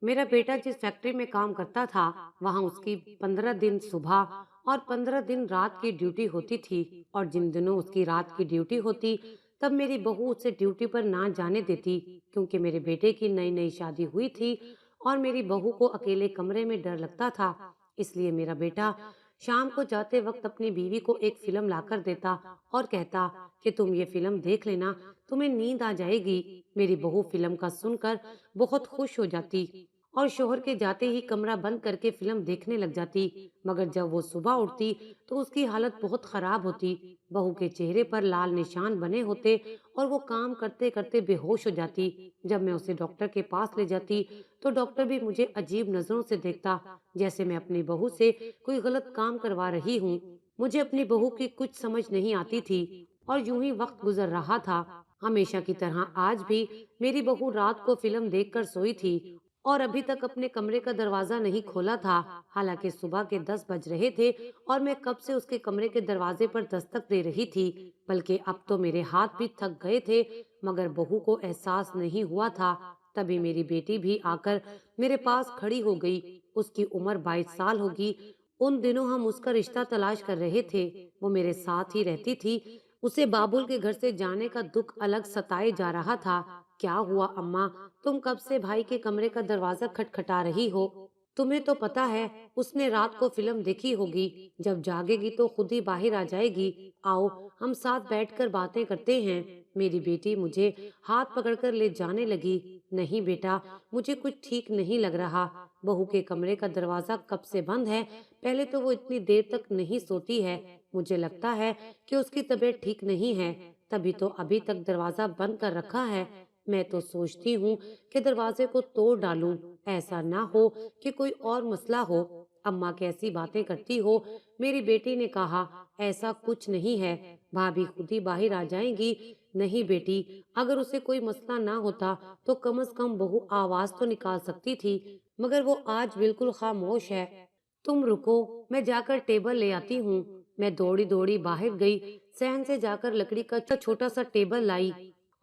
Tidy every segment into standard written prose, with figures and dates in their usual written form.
मेरा बेटा जिस फैक्ट्री में काम करता था, वहां उसकी 15 दिन सुबह और 15 दिन रात की ड्यूटी होती थी। और जिन दिनों उसकी रात की ड्यूटी होती, तब मेरी बहू उसे ड्यूटी पर ना जाने देती, क्योंकि मेरे बेटे की नई नई शादी हुई थी और मेरी बहू को अकेले कमरे में डर लगता था। इसलिए मेरा बेटा शाम को जाते वक्त अपनी बीवी को एक फिल्म लाकर देता और कहता कि तुम ये फिल्म देख लेना, तुम्हें नींद आ जाएगी। मेरी बहू फिल्म का सुनकर बहुत खुश हो जाती और शोहर के जाते ही कमरा बंद करके फिल्म देखने लग जाती। मगर जब वो सुबह उठती तो उसकी हालत बहुत खराब होती। बहू के चेहरे पर लाल निशान बने होते और वो काम करते करते बेहोश हो जाती। जब मैं उसे डॉक्टर के पास ले जाती तो डॉक्टर भी मुझे अजीब नजरों से देखता, जैसे मैं अपनी बहू से कोई गलत काम करवा रही हूँ। मुझे अपनी बहू की कुछ समझ नहीं आती थी और यूं ही वक्त गुजर रहा था। हमेशा की तरह आज भी मेरी बहू रात को फिल्म देखकर सोई थी और अभी तक अपने कमरे का दरवाजा नहीं खोला था। हालांकि सुबह के 10 बज रहे थे और मैं कब से उसके कमरे के दरवाजे पर दस्तक दे रही थी। बल्कि अब तो मेरे हाथ भी थक गए थे, मगर बहू को एहसास नहीं हुआ था। तभी मेरी बेटी भी आकर मेरे पास खड़ी हो गई। उसकी उम्र 22 साल होगी। उन दिनों हम उसका रिश्ता तलाश कर रहे थे। वो मेरे साथ ही रहती थी। उसे बाबुल के घर से जाने का दुख अलग सताए जा रहा था। क्या हुआ अम्मा, तुम कब से भाई के कमरे का दरवाजा खटखटा रही हो? तुम्हें तो पता है उसने रात को फिल्म देखी होगी। जब जागेगी तो खुद ही बाहर आ जाएगी। आओ हम साथ बैठकर बातें करते हैं। मेरी बेटी मुझे हाथ पकड़कर ले जाने लगी। नहीं बेटा, मुझे कुछ ठीक नहीं लग रहा। बहू के कमरे का दरवाजा कब से बंद है? पहले तो वो इतनी देर तक नहीं सोती है। मुझे लगता है कि उसकी तबीयत ठीक नहीं है, तभी तो अभी तक दरवाजा बंद कर रखा है। मैं तो सोचती हूँ कि दरवाजे को तोड़ डालूं। ऐसा ना हो कि कोई और मसला हो। अम्मा कैसी बातें करती हो? मेरी बेटी ने कहा। ऐसा कुछ नहीं है, भाभी खुद ही बाहर आ जाएंगी। नहीं बेटी, अगर उसे कोई मसला ना होता तो कम से कम बहू आवाज तो निकाल सकती थी, मगर वो आज बिल्कुल खामोश है। तुम रुको, मैं जाकर टेबल ले आती हूँ। मैं दौड़ी दौड़ी बाहर गई। सहन से जाकर लकड़ी का छोटा सा टेबल लाई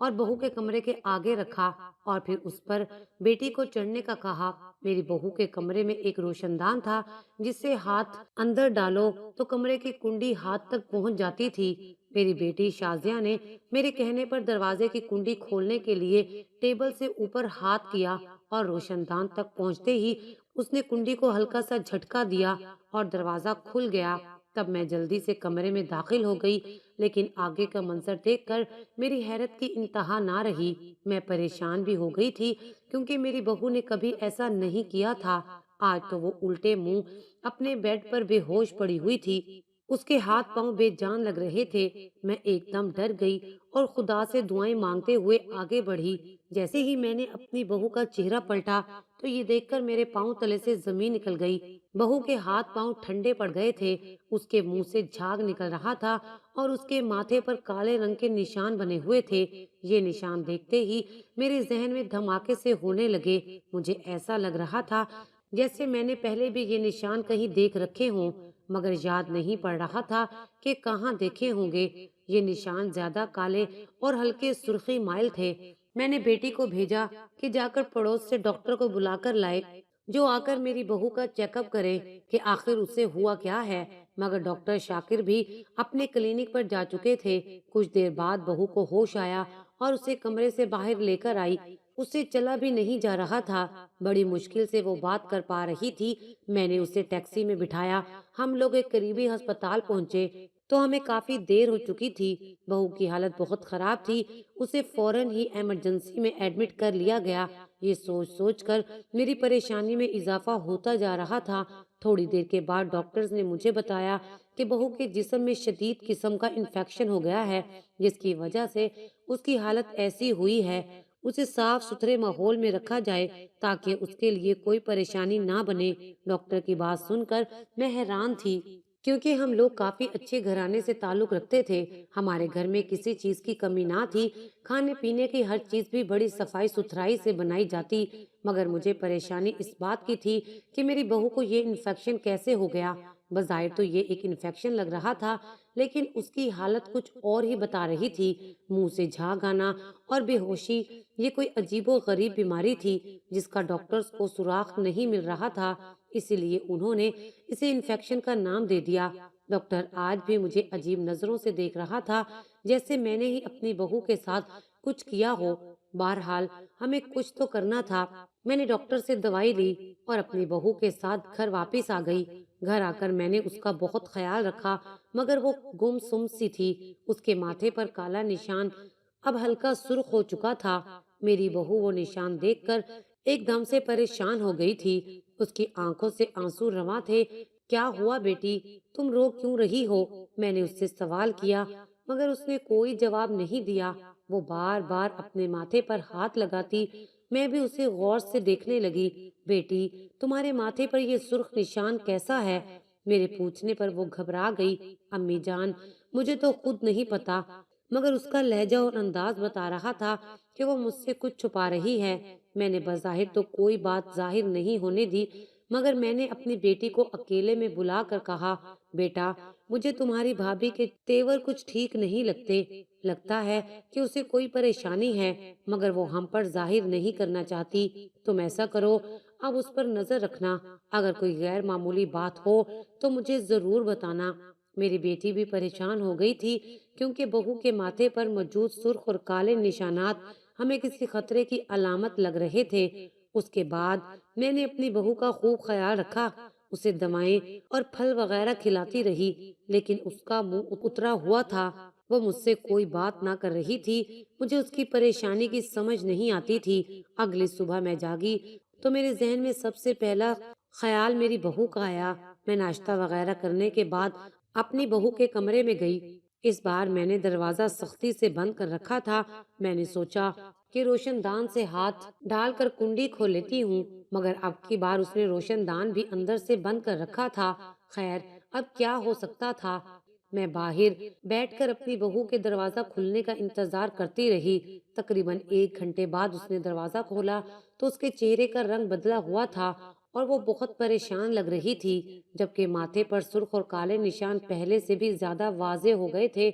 और बहू के कमरे के आगे रखा और फिर उस पर बेटी को चढ़ने का कहा। मेरी बहू के कमरे में एक रोशनदान था, जिससे हाथ अंदर डालो तो कमरे की कुंडी हाथ तक पहुंच जाती थी। मेरी बेटी शाजिया ने मेरे कहने पर दरवाजे की कुंडी खोलने के लिए टेबल से ऊपर हाथ किया और रोशनदान तक पहुंचते ही उसने कुंडी को हल्का सा झटका दिया और दरवाजा खुल गया। तब मैं जल्दी से कमरे में दाखिल हो गई, लेकिन आगे का मंजर देखकर मेरी हैरत की इंतहा ना रही। मैं परेशान भी हो गई थी, क्योंकि मेरी बहू ने कभी ऐसा नहीं किया था। आज तो वो उल्टे मुंह अपने बेड पर बेहोश पड़ी हुई थी। उसके हाथ पांव बेजान लग रहे थे। मैं एकदम डर गई और खुदा से दुआएं मांगते हुए आगे बढ़ी। जैसे ही मैंने अपनी बहू का चेहरा पलटा तो ये देखकर मेरे पांव तले से जमीन निकल गई। बहू के हाथ पांव ठंडे पड़ गए थे। उसके मुंह से झाग निकल रहा था और उसके माथे पर काले रंग के निशान बने हुए थे। ये निशान देखते ही मेरे जहन में धमाके से होने लगे। मुझे ऐसा लग रहा था जैसे मैंने पहले भी ये निशान कहीं देख रखे हों, मगर याद नहीं पड़ रहा था कि कहाँ देखे होंगे। ये निशान ज्यादा काले और हल्के सुर्खी माइल थे। मैंने बेटी को भेजा कि जाकर पड़ोस से डॉक्टर को बुलाकर लाए, जो आकर मेरी बहू का चेकअप करे कि आखिर उसे हुआ क्या है। मगर डॉक्टर शाकिर भी अपने क्लिनिक पर जा चुके थे। कुछ देर बाद बहू को होश आया और उसे कमरे से बाहर लेकर आई। उससे चला भी नहीं जा रहा था। बड़ी मुश्किल से वो बात कर पा रही थी। मैंने उसे टैक्सी में बिठाया। हम लोग एक करीबी अस्पताल पहुंचे तो हमें काफी देर हो चुकी थी। बहू की हालत बहुत खराब थी। उसे फौरन ही इमरजेंसी में एडमिट कर लिया गया। ये सोच सोच कर मेरी परेशानी में इजाफा होता जा रहा था। थोड़ी देर के बाद डॉक्टर्स ने मुझे बताया कि बहू के जिस्म में शदीद किस्म का इन्फेक्शन हो गया है, जिसकी वजह से उसकी हालत ऐसी हुई है। उसे साफ सुथरे माहौल में रखा जाए ताकि उसके लिए कोई परेशानी ना बने। डॉक्टर की बात सुनकर मैं हैरान थी, क्योंकि हम लोग काफी अच्छे घराने से ताल्लुक रखते थे। हमारे घर में किसी चीज की कमी ना थी। खाने पीने की हर चीज भी बड़ी सफाई सुथराई से बनाई जाती। मगर मुझे परेशानी इस बात की थी कि मेरी बहू को ये इन्फेक्शन कैसे हो गया। बज़ाहिर तो ये एक इन्फेक्शन लग रहा था, لیکن اس کی حالت کچھ اور ہی بتا رہی تھی۔ منہ سے جھاگ آنا اور بے ہوشی، یہ کوئی عجیب و غریب بیماری تھی جس کا ڈاکٹرز کو سراغ نہیں مل رہا تھا، اسی لیے انہوں نے اسے انفیکشن کا نام دے دیا۔ ڈاکٹر آج بھی مجھے عجیب نظروں سے دیکھ رہا تھا، جیسے میں نے ہی اپنی بہو کے ساتھ کچھ کیا ہو۔ بہرحال ہمیں کچھ تو کرنا تھا۔ میں نے ڈاکٹر سے دوائی لی اور اپنی بہو کے ساتھ گھر واپس آ گئی۔ گھر آ کر میں نے اس کا بہت خیال رکھا، مگر وہ گم سم سی تھی۔ اس کے ماتھے پر کالا نشان اب ہلکا سرخ ہو چکا تھا۔ میری بہو وہ نشان دیکھ کر ایک دم سے پریشان ہو گئی تھی۔ اس کی آنکھوں سے آنسو رواں تھے۔ کیا ہوا بیٹی، تم رو کیوں رہی ہو؟ میں نے اس سے سوال کیا، مگر اس نے کوئی جواب نہیں دیا۔ وہ بار بار اپنے ماتھے پر ہاتھ لگاتی۔ میں بھی اسے غور سے دیکھنے لگی۔ بیٹی، تمہارے ماتھے پر یہ سرخ نشان کیسا ہے؟ میرے پوچھنے پر وہ گھبرا گئی۔ امی جان، مجھے تو خود نہیں پتا، مگر اس کا لہجہ اور انداز بتا رہا تھا کہ وہ مجھ سے کچھ چھپا رہی ہے۔ میں نے بظاہر تو کوئی بات ظاہر نہیں ہونے دی، مگر میں نے اپنی بیٹی کو اکیلے میں بلا کر کہا، بیٹا، مجھے تمہاری بھابھی کے تیور کچھ ٹھیک نہیں لگتے۔ لگتا ہے کہ اسے کوئی پریشانی ہے، مگر وہ ہم پر ظاہر نہیں کرنا چاہتی۔ تم ایسا کرو، اب اس پر نظر رکھنا، اگر کوئی غیر معمولی بات ہو تو مجھے ضرور بتانا۔ میری بیٹی بھی پریشان ہو گئی تھی، کیونکہ بہو کے ماتھے پر موجود سرخ اور کالے نشانات ہمیں کسی خطرے کی علامت لگ رہے تھے۔ اس کے بعد میں نے اپنی بہو کا خوب خیال رکھا، اسے دوائیں اور پھل وغیرہ کھلاتی رہی، لیکن اس کا منہ اترا ہوا تھا۔ وہ مجھ سے کوئی بات نہ کر رہی تھی۔ مجھے اس کی پریشانی کی سمجھ نہیں آتی تھی۔ اگلی صبح میں جاگی تو میرے ذہن میں سب سے پہلا خیال میری بہو کا آیا۔ میں ناشتہ وغیرہ کرنے کے بعد اپنی بہو کے کمرے میں گئی۔ اس بار میں نے دروازہ سختی سے بند کر رکھا تھا۔ میں نے سوچا کہ روشن دان سے ہاتھ ڈال کر کنڈی کھول لیتی ہوں، مگر اب کی بار اس نے روشن دان بھی اندر سے بند کر رکھا تھا۔ خیر، اب کیا ہو سکتا تھا؟ میں باہر بیٹھ کر اپنی بہو کے دروازہ کھلنے کا انتظار کرتی رہی۔ تقریباً 1 گھنٹے بعد اس نے دروازہ کھولا تو اس کے چہرے کا رنگ بدلا ہوا تھا اور وہ بہت پریشان لگ رہی تھی، جبکہ ماتھے پر سرخ اور کالے نشان پہلے سے بھی زیادہ واضح ہو گئے تھے۔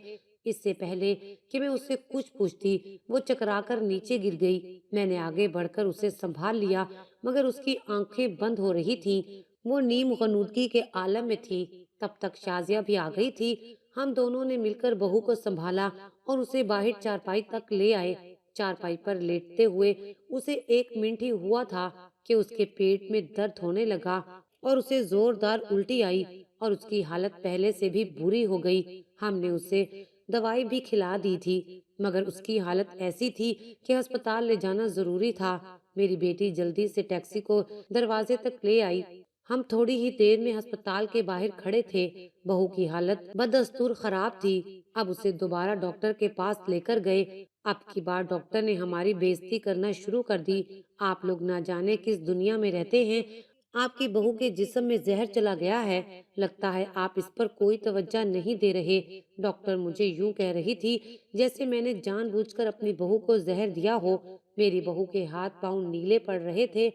اس سے پہلے کہ میں اس سے کچھ پوچھتی، وہ چکرا کر نیچے گر گئی۔ میں نے آگے بڑھ کر اسے سنبھال لیا، مگر اس کی آنکھیں بند ہو رہی تھیں۔ وہ نیم غنودگی کے عالم میں تھی۔ تب تک شازیہ بھی آ گئی تھی۔ ہم دونوں نے مل کر بہو کو سنبھالا اور اسے باہر چارپائی تک لے آئے۔ چارپائی پر لیٹتے ہوئے اسے 1 منٹ ہی ہوا تھا کہ اس کے پیٹ میں درد ہونے لگا اور اسے زوردار الٹی آئی اور اس کی حالت پہلے سے بھی بری ہو گئی۔ ہم نے اسے دوائی بھی کھلا دی تھی، مگر اس کی حالت ایسی تھی کہ ہسپتال لے جانا ضروری تھا۔ میری بیٹی جلدی سے ٹیکسی کو دروازے تک لے آئی۔ ہم تھوڑی ہی دیر میں ہسپتال کے باہر کھڑے تھے۔ بہو کی حالت بدستور خراب تھی۔ اب اسے دوبارہ ڈاکٹر کے پاس لے کر گئے۔ اب کی بار ڈاکٹر نے ہماری بے عزتی کرنا شروع کر دی۔ آپ لوگ نہ جانے کس دنیا میں رہتے ہیں، آپ کی بہو کے جسم میں زہر چلا گیا ہے، لگتا ہے آپ اس پر کوئی توجہ نہیں دے رہے۔ ڈاکٹر مجھے یوں کہہ رہی تھی جیسے میں نے جان بوجھ کر اپنی بہو کو زہر دیا ہو۔ میری بہو کے ہاتھ پاؤں نیلے پڑ رہے تھے۔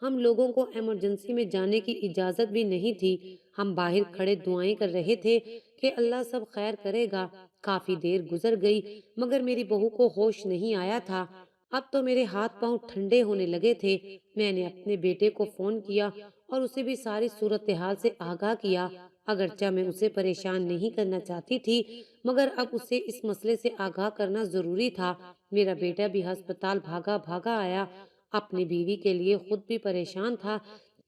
ہم لوگوں کو ایمرجنسی میں جانے کی اجازت بھی نہیں تھی۔ ہم باہر کھڑے دعائیں کر رہے تھے کہ اللہ سب خیر کرے گا۔ کافی دیر گزر گئی، مگر میری بہو کو ہوش نہیں آیا تھا۔ اب تو میرے ہاتھ پاؤں ٹھنڈے ہونے لگے تھے۔ میں نے اپنے بیٹے کو فون کیا اور اسے بھی ساری صورتحال سے آگاہ کیا۔ اگرچہ میں اسے پریشان نہیں کرنا چاہتی تھی، مگر اب اسے اس مسئلے سے آگاہ کرنا ضروری تھا۔ میرا بیٹا بھی ہسپتال بھاگا بھاگا آیا۔ اپنی بیوی کے لیے خود بھی پریشان تھا،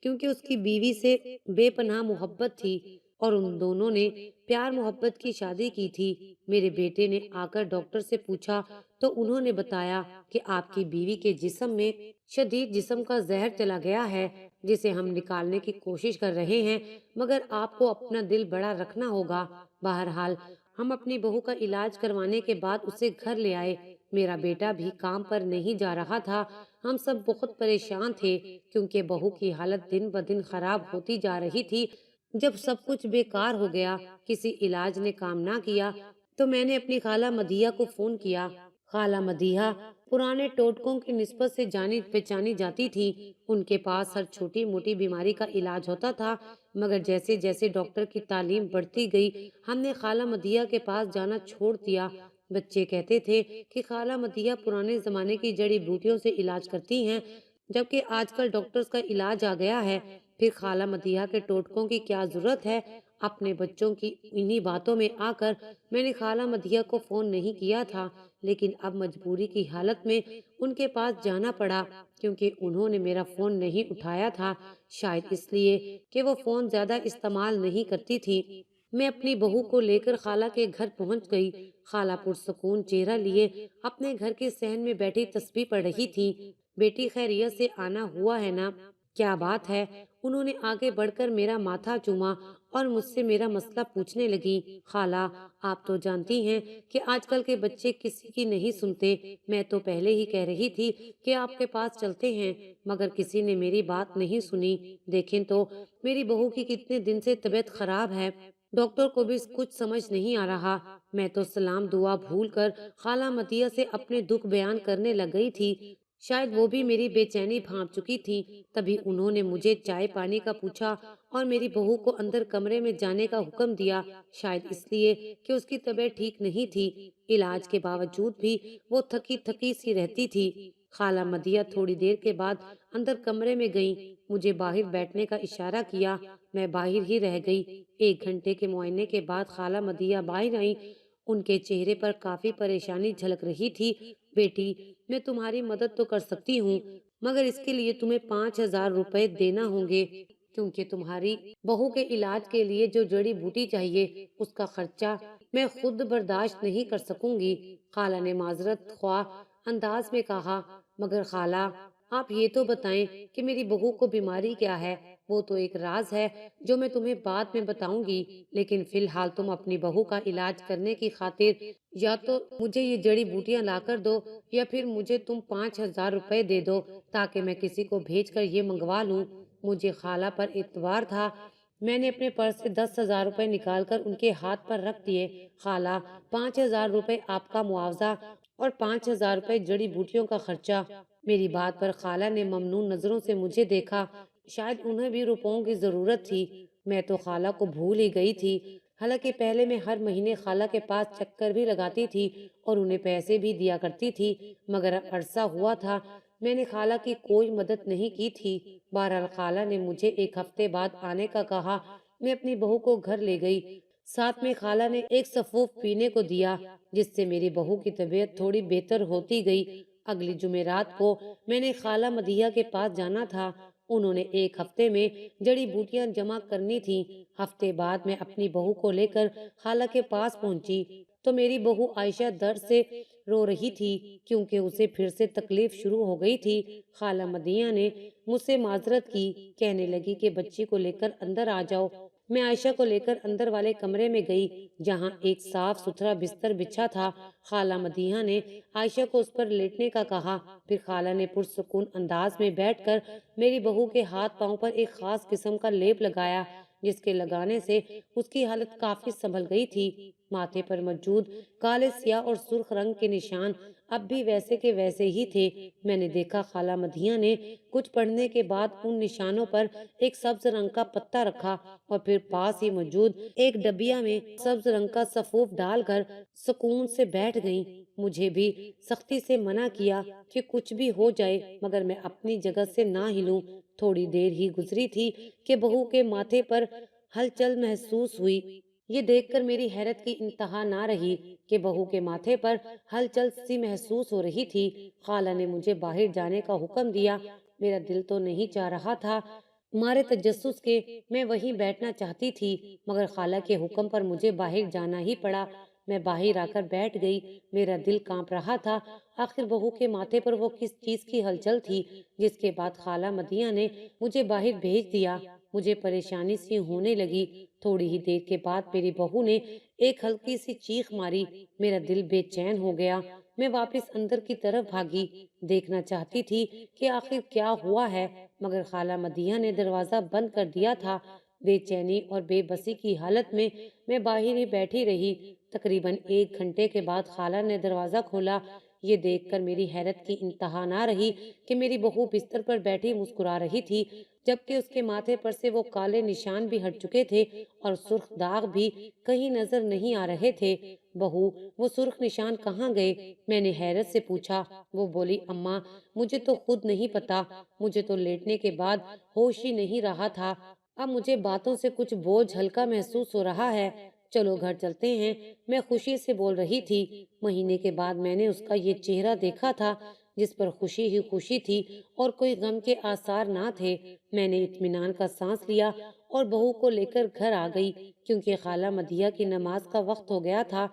کیونکہ اس کی بیوی سے بے پناہ محبت تھی اور ان دونوں نے پیار محبت کی شادی کی تھی۔ میرے بیٹے نے آ کر ڈاکٹر سے پوچھا تو انہوں نے بتایا کہ آپ کی بیوی کے جسم میں شدید جسم کا زہر چلا گیا ہے، جسے ہم نکالنے کی کوشش کر رہے ہیں، مگر آپ کو اپنا دل بڑا رکھنا ہوگا۔ بہرحال ہم اپنی بہو کا علاج کروانے کے بعد اسے گھر لے آئے۔ میرا بیٹا بھی کام پر نہیں جا رہا تھا۔ ہم سب بہت پریشان تھے، کیونکہ بہو کی حالت دن بدن خراب ہوتی جا رہی تھی۔ جب سب کچھ بیکار ہو گیا، کسی علاج نے کام نہ کیا، تو میں نے اپنی خالہ مدیحہ کو فون کیا۔ خالہ مدیحہ पुराने टोटकों की निस्बत से जानी पहचानी जाती थी। उनके पास हर छोटी मोटी बीमारी का इलाज होता था। मगर जैसे जैसे डॉक्टर की तालीम बढ़ती गई, हमने खाला मदिया के पास जाना छोड़ दिया। बच्चे कहते थे कि खाला मदिया पुराने जमाने की जड़ी बूटियों से इलाज करती हैं, जबकि आजकल डॉक्टर्स का इलाज आ गया है। फिर खाला मदिया के टोटकों की क्या जरूरत है? अपने बच्चों की इन्हीं बातों में आकर मैंने खाला मदिया को फोन नहीं किया था, लेकिन अब मजबूरी की हालत में उनके पास जाना पड़ा, क्योंकि उन्होंने मेरा फोन नहीं उठाया था। शायद इसलिए कि वो फोन ज्यादा इस्तेमाल नहीं करती थी। मैं अपनी बहू को लेकर खाला के घर पहुंच गई। खाला पुरसुकून चेहरा लिए अपने घर के सहन में बैठी तस्बीह पढ़ रही थी। बेटी खैरियत से आना हुआ है ना? क्या बात है? उन्होंने आगे बढ़कर मेरा माथा चूमा और मुझसे मेरा मसला पूछने लगी। खाला, आप तो जानती हैं कि आजकल के बच्चे किसी की नहीं सुनते। मैं तो पहले ही कह रही थी कि आपके पास चलते हैं, मगर किसी ने मेरी बात नहीं सुनी। देखें तो मेरी बहू की कितने दिन से तबीयत खराब है। डॉक्टर को भी कुछ समझ नहीं आ रहा। मैं तो सलाम दुआ भूलकर खाला मतिया से अपने दुख बयान करने लग गई थी। शायद वो भी मेरी बेचैनी भांप चुकी थी। तभी उन्होंने मुझे चाय पानी का पूछा और मेरी बहू को अंदर कमरे में जाने का हुक्म दिया, शायद इसलिए कि उसकी तबीयत ठीक नहीं थी। इलाज के बावजूद भी वो थकी थकी सी रहती थी। खाला मदिया थोड़ी देर के बाद अंदर कमरे में गई। मुझे बाहर बैठने का इशारा किया। मैं बाहर ही रह गई। 1 घंटे के मुआयने के बाद खाला मदिया बाहर आई। उनके चेहरे पर काफी परेशानी झलक रही थी। बेटी, मैं तुम्हारी मदद तो कर सकती हूँ, मगर इसके लिए तुम्हें 5,000 रुपए देना होंगे, क्योंकि तुम्हारी बहू के इलाज के लिए जो जड़ी बूटी चाहिए उसका खर्चा मैं खुद बर्दाश्त नहीं कर सकूंगी। खाला ने माजरत ख्वाह अंदाज में कहा। मगर खाला, आप ये तो बताएं कि मेरी बहू को बीमारी क्या है? वो तो एक राज है जो मैं तुम्हें बाद में बताऊंगी, लेकिन फिलहाल तुम अपनी बहू का इलाज करने की खातिर या तो मुझे ये जड़ी बूटियां लाकर दो, या फिर मुझे तुम 5,000 रुपए दे दो, ताकि मैं किसी को भेजकर ये मंगवा लूं। मुझे खाला पर एतबार था। मैंने अपने पर्स से 10,000 रुपए निकालकर उनके हाथ पर रख दिए। खाला, 5,000 रुपए आपका मुआवजा और 5,000 रुपए जड़ी बूटियों का खर्चा। मेरी बात पर खाला ने ममनून नजरों से मुझे देखा। शायद उन्हें भी रुपयों की जरूरत थी। मैं तो खाला को भूल ही गई थी। हालांकि पहले मैं हर महीने खाला के पास चक्कर भी लगाती थी और उन्हें पैसे भी दिया करती थी, मगर अब अरसा हुआ था मैंने खाला की कोई मदद नहीं की थी। बहरहाल खाला ने मुझे 1 हफ्ते बाद आने का कहा। मैं अपनी बहू को घर ले गई। साथ में खाला ने एक सफूफ पीने को दिया, जिससे मेरी बहू की तबीयत थोड़ी बेहतर होती गई। अगली जुमेरात को मैंने खाला मदिया के पास जाना था। उन्होंने 1 हफ्ते में जड़ी बूटियां जमा करनी थी। हफ्ते बाद मैं अपनी बहू को लेकर खाला के पास पहुंची, तो मेरी बहू आयशा दर्द से रो रही थी, क्योंकि उसे फिर से तकलीफ शुरू हो गई थी। खाला मदिया ने मुझसे माजरत की, कहने लगी कि बच्ची को लेकर अंदर आ जाओ। मैं आयशा को लेकर अंदर वाले कमरे में गई, जहां एक साफ सुथरा बिस्तर बिछा था। खाला मदिया ने आयशा को उस पर लेटने का कहा। फिर खाला ने पुरसुकून अंदाज में बैठकर मेरी बहू के हाथ पांव पर एक खास किस्म का लेप लगाया, जिसके लगाने से उसकी हालत काफी संभल गई थी। माथे पर मौजूद काले स्याह और सुर्ख रंग के निशान अब भी वैसे के वैसे ही थे। मैंने देखा खाला मधिया ने कुछ पढ़ने के बाद उन निशानों पर एक सब्ज रंग का पत्ता रखा और फिर पास ही मौजूद एक डबिया में सब्ज रंग का सफूफ डालकर सुकून से बैठ गईं। मुझे भी सख्ती से मना किया कि कुछ भी हो जाए, मगर मैं अपनी जगह से ना हिलूं। थोड़ी देर ही गुजरी थी कि बहू के माथे पर हलचल महसूस हुई। ये देखकर मेरी हैरत की इंतहा ना रही कि बहू के माथे पर हलचल सी महसूस हो रही थी। खाला ने मुझे बाहर जाने का हुक्म दिया। मेरा दिल तो नहीं चाह रहा था, मारे तजस्सुस के मैं वहीं बैठना चाहती थी, मगर खाला के हुक्म पर मुझे बाहर जाना ही पड़ा। मैं बाहर आकर बैठ गई। मेरा दिल कांप रहा था। आखिर बहू के माथे पर वो किस चीज की हलचल थी, जिसके बाद खाला मदिया ने मुझे बाहर भेज दिया। मुझे परेशानी सी होने लगी। थोड़ी ही देर के बाद मेरी बहू ने एक हल्की सी चीख मारी। मेरा दिल बेचैन हो गया। मैं वापस अंदर की तरफ भागी। देखना चाहती थी कि आखिर क्या हुआ है, मगर खाला मदिया ने दरवाजा बंद कर दिया था। बेचैनी और बेबसी की हालत में मैं बाहर ही बैठी रही। तकरीबन 1 घंटे के बाद खाला ने दरवाजा खोला। یہ دیکھ کر میری حیرت کی انتہا نہ رہی کہ میری بہو بستر پر بیٹھی مسکرا رہی تھی، جبکہ اس کے ماتھے پر سے وہ کالے نشان بھی ہٹ چکے تھے اور سرخ داغ بھی کہیں نظر نہیں آ رہے تھے۔ بہو، وہ سرخ نشان کہاں گئے؟ میں نے حیرت سے پوچھا۔ وہ بولی، اماں مجھے تو خود نہیں پتا، مجھے تو لیٹنے کے بعد ہوش ہی نہیں رہا تھا، اب مجھے باتوں سے کچھ بوجھ ہلکا محسوس ہو رہا ہے، چلو گھر چلتے ہیں، میں خوشی سے بول رہی تھی۔ مہینے کے بعد میں نے اس کا یہ چہرہ دیکھا تھا جس پر خوشی ہی خوشی تھی اور کوئی غم کے آثار نہ تھے۔ میں نے اطمینان کا سانس لیا اور بہو کو لے کر گھر آ گئی، کیونکہ خالہ مدیحہ کی نماز کا وقت ہو گیا تھا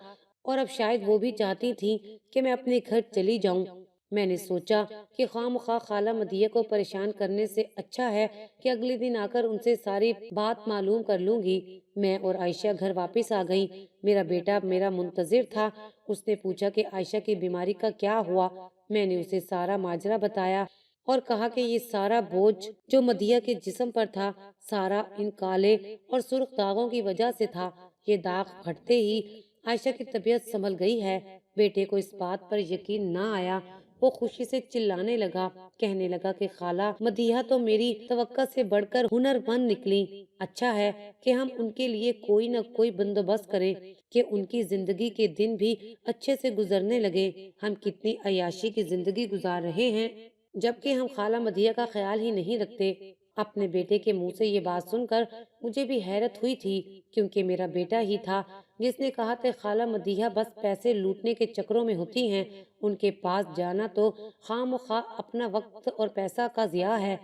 اور اب شاید وہ بھی چاہتی تھی کہ میں اپنے گھر چلی جاؤں۔ میں نے سوچا کہ خواہ مخواہ خالہ مدیحہ کو پریشان کرنے سے اچھا ہے کہ اگلے دن آ کر ان سے ساری بات معلوم کر لوں گی۔ میں اور عائشہ گھر واپس آ گئیں۔ میرا بیٹا میرا منتظر تھا۔ اس نے پوچھا کہ عائشہ کی بیماری کا کیا ہوا۔ میں نے اسے سارا ماجرا بتایا اور کہا کہ یہ سارا بوجھ جو مدیحہ کے جسم پر تھا، سارا ان کالے اور سرخ داغوں کی وجہ سے تھا۔ یہ داغ پھٹتے ہی عائشہ کی طبیعت سنبھل گئی ہے۔ بیٹے کو اس بات پر یقین نہ آیا، وہ خوشی سے چلانے لگا، کہنے لگا کہ خالہ مدیحہ تو میری توقع سے بڑھ کر ہنر مند نکلی، اچھا ہے کہ ہم ان کے لیے کوئی نہ کوئی بندوبست کریں کہ ان کی زندگی کے دن بھی اچھے سے گزرنے لگے۔ ہم کتنی عیاشی کی زندگی گزار رہے ہیں جبکہ ہم خالہ مدیحہ کا خیال ہی نہیں رکھتے۔ اپنے بیٹے کے منہ سے یہ بات سن کر مجھے بھی حیرت ہوئی تھی، کیونکہ میرا بیٹا ہی تھا جس نے کہا تھا خالہ مدیحہ بس پیسے لوٹنے کے چکروں میں ہوتی ہیں، ان کے پاس جانا تو خواہ مخواہ اپنا وقت اور پیسہ کا ضیاع ہے۔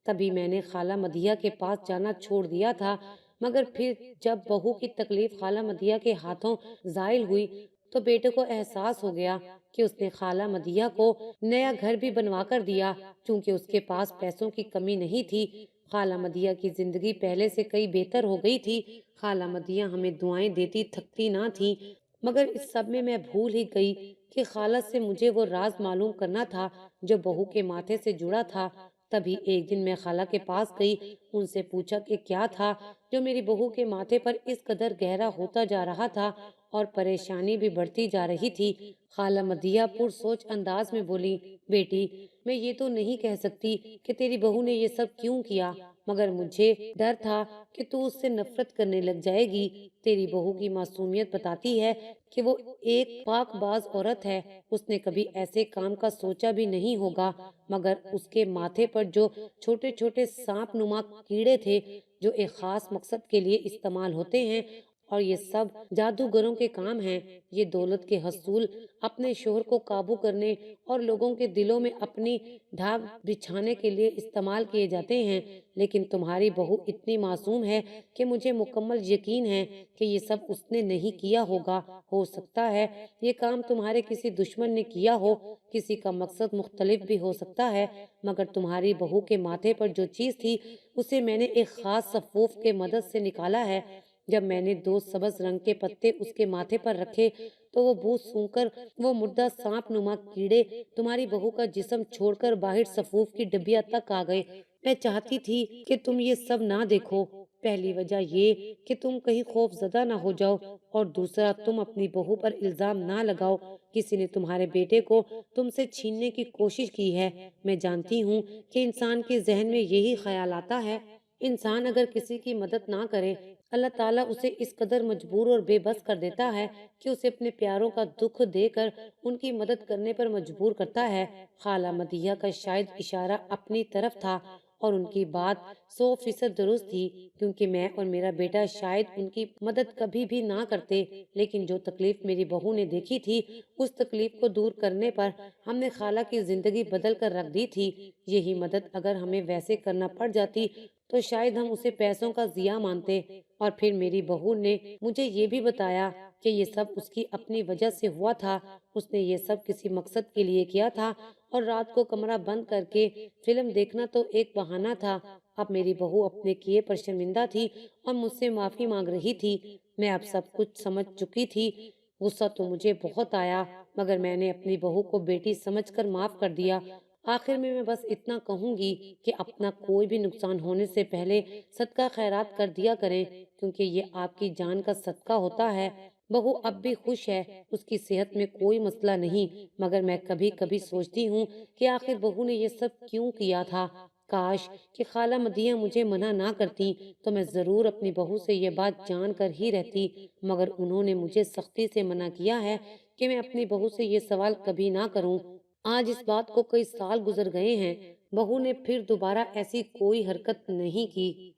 تبھی میں نے خالہ مدیحہ کے پاس جانا چھوڑ دیا تھا، مگر پھر جب بہو کی تکلیف خالہ مدیحہ کے ہاتھوں زائل ہوئی تو بیٹے کو احساس ہو گیا کہ اس نے خالہ مدیحہ کو نیا گھر بھی بنوا کر دیا، چونکہ اس کے پاس پیسوں کی کمی نہیں تھی۔ خالہ مدیحہ کی زندگی پہلے سے کئی بہتر ہو گئی تھی۔ خالہ مدیحہ ہمیں دعائیں دیتی تھکتی نہ تھی، مگر اس سب میں بھول ہی گئی کہ خالہ سے مجھے وہ راز معلوم کرنا تھا جو بہو کے ماتھے سے جڑا تھا۔ تبھی ایک دن میں خالہ کے پاس گئی، ان سے پوچھا کہ کیا تھا جو میری بہو کے ماتھے پر اس قدر گہرا ہوتا جا رہا تھا اور پریشانی بھی بڑھتی جا رہی تھی۔ خالہ مدیحہ پرسوچ انداز میں بولی، بیٹی میں یہ تو نہیں کہہ سکتی کہ تیری بہو نے یہ سب کیوں کیا، مگر مجھے ڈر تھا کہ تو اس سے نفرت کرنے لگ جائے گی۔ تیری بہو کی معصومیت بتاتی ہے کہ وہ ایک پاک باز عورت ہے، اس نے کبھی ایسے کام کا سوچا بھی نہیں ہوگا، مگر اس کے ماتھے پر جو چھوٹے چھوٹے سانپ نما کیڑے تھے جو ایک خاص مقصد کے لیے استعمال ہوتے ہیں، اور یہ سب جادوگروں کے کام ہیں۔ یہ دولت کے حصول اپنے شوہر کو قابو کرنے اور لوگوں کے دلوں میں اپنی ڈھال بچھانے کے لیے استعمال کیے جاتے ہیں، لیکن تمہاری بہو اتنی معصوم ہے کہ مجھے مکمل یقین ہے کہ یہ سب اس نے نہیں کیا ہوگا۔ ہو سکتا ہے یہ کام تمہارے کسی دشمن نے کیا ہو، کسی کا مقصد مختلف بھی ہو سکتا ہے، مگر تمہاری بہو کے ماتھے پر جو چیز تھی اسے میں نے ایک خاص سفوف کے مدد سے نکالا ہے۔ جب میں نے 2 سبز رنگ کے پتے اس کے ماتھے پر رکھے تو وہ بو سونکھ کر وہ مردہ سانپ نما کیڑے تمہاری بہو کا جسم چھوڑ کر باہر سفوف کی ڈبیا تک آ گئے۔ میں چاہتی تھی کہ تم یہ سب نہ دیکھو، پہلی وجہ یہ کہ تم کہیں خوف زدہ نہ ہو جاؤ، اور دوسرا تم اپنی بہو پر الزام نہ لگاؤ، کسی نے تمہارے بیٹے کو تم سے چھیننے کی کوشش کی ہے۔ میں جانتی ہوں کہ انسان کے ذہن میں یہی خیال آتا ہے، انسان اگر کسی کی مدد نہ کرے اللہ تعالیٰ اسے اس قدر مجبور اور بے بس کر دیتا ہے کہ اسے اپنے پیاروں کا دکھ دے کر ان کی مدد کرنے پر مجبور کرتا ہے۔ خالہ مدیحہ کا شاید اشارہ اپنی طرف تھا اور ان کی بات 100% درست تھی، کیونکہ میں اور میرا بیٹا شاید ان کی مدد کبھی بھی نہ کرتے، لیکن جو تکلیف میری بہو نے دیکھی تھی اس تکلیف کو دور کرنے پر ہم نے خالہ کی زندگی بدل کر رکھ دی تھی۔ یہی مدد اگر ہمیں ویسے کرنا پڑ جاتی تو شاید ہم اسے پیسوں کا ضیاع مانتے۔ اور پھر میری بہو نے مجھے یہ بھی بتایا کہ یہ سب اس کی اپنی وجہ سے ہوا تھا، اس نے یہ سب کسی مقصد کے لیے کیا تھا، اور رات کو کمرہ بند کر کے فلم دیکھنا تو ایک بہانہ تھا۔ اب میری بہو اپنے کیے پر شرمندہ تھی اور مجھ سے معافی مانگ رہی تھی۔ میں اب سب کچھ سمجھ چکی تھی۔ غصہ تو مجھے بہت آیا، مگر میں نے اپنی بہو کو بیٹی سمجھ کر معاف کر دیا۔ آخر میں بس اتنا کہوں گی کہ اپنا کوئی بھی نقصان ہونے سے پہلے صدقہ خیرات کر دیا کریں، کیونکہ یہ آپ کی جان کا صدقہ ہوتا ہے۔ बहू अब भी खुश है, उसकी सेहत में कोई मसला नहीं। मगर मैं कभी कभी सोचती हूँ कि आखिर बहू ने ये सब क्यों किया था। काश कि खाला मदीहा मुझे मना ना करती, तो मैं जरूर अपनी बहू से ये बात जान कर ही रहती। मगर उन्होंने मुझे सख्ती से मना किया है कि मैं अपनी बहू से ये सवाल कभी ना करूं। आज इस बात को कई साल गुजर गए हैं, बहू ने फिर दोबारा ऐसी कोई हरकत नहीं की।